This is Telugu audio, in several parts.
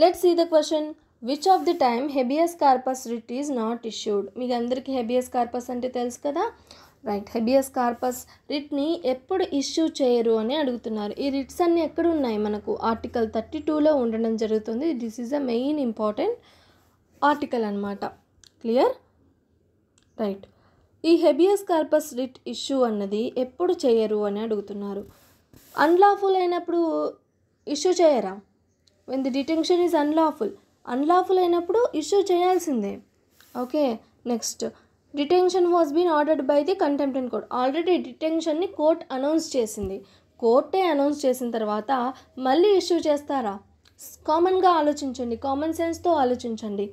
Let's see the question. Which of the time habeas corpus writ is not issued? మీకు అందరికీ హెబియస్ కార్పస్ అంటే తెలుసు కదా, రైట్. హెబియస్ కార్పస్ రిట్ని ఎప్పుడు ఇష్యూ చేయరు అని అడుగుతున్నారు. ఈ రిట్స్ అన్నీ ఎక్కడ ఉన్నాయి? మనకు ఆర్టికల్ 32లో ఉండడం జరుగుతుంది. This is a main important article అనమాట. క్లియర్? రైట్. ఈ హెబియస్ కార్పస్ రిట్ ఇష్యూ అన్నది ఎప్పుడు చేయరు అని అడుగుతున్నారు. అన్లాఫుల్ అయినప్పుడు ఇష్యూ చేయరా? When the detention is unlawful అయినప్పుడు ఇష్యూ చేయాల్సిందే. Okay. Next, detention was been ordered by the contempt in court. Already డిటెన్షన్ని కోర్ట్ అనౌన్స్ చేసింది. కోర్టే అనౌన్స్ చేసిన తర్వాత మళ్ళీ ఇష్యూ చేస్తారా? కామన్గా ఆలోచించండి, కామన్ సెన్స్తో ఆలోచించండి.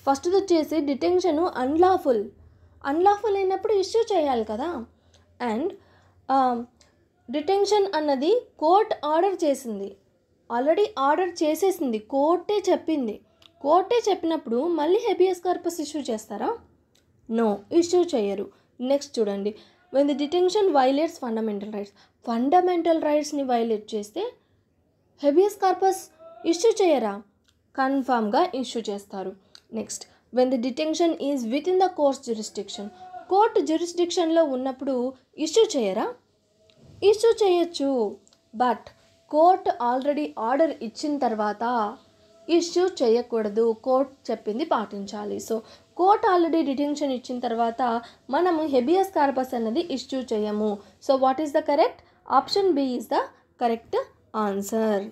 ఫస్ట్ది వచ్చేసి డిటెన్షను అన్లాఫుల్ అయినప్పుడు ఇష్యూ చేయాలి కదా. అండ్ డిటెన్షన్ అన్నది కోర్ట్ ఆర్డర్ చేసింది, ఆల్రెడీ ఆర్డర్ చేసేసింది, కోర్టే చెప్పినప్పుడు మళ్ళీ హెబియస్ కార్పస్ ఇష్యూ చేస్తారా? నో, ఇష్యూ చేయరు. నెక్స్ట్ చూడండి, when the detention violates fundamental రైట్స్ని వైలేట్ చేస్తే హెబియస్ కార్పస్ ఇష్యూ చేయరా? కన్ఫామ్గా ఇష్యూ చేస్తారు. Next, when the detention is within the court జ్యూరిస్డిక్షన్లో ఉన్నప్పుడు ఇష్యూ చేయరా? ఇష్యూ చేయొచ్చు. బట్ కోర్ట్ ఆల్రెడీ ఆర్డర్ ఇచ్చిన తర్వాత ఇష్యూ చేయకూడదు, కోర్ట్ చెప్పింది పాటించాలి. సో కోర్ట్ ఆల్రెడీ డిటెన్షన్ ఇచ్చిన తర్వాత మనము హెబియస్ కార్పస్ అన్నది ఇష్యూ చేయము. So what is the correct? Option B is the correct answer.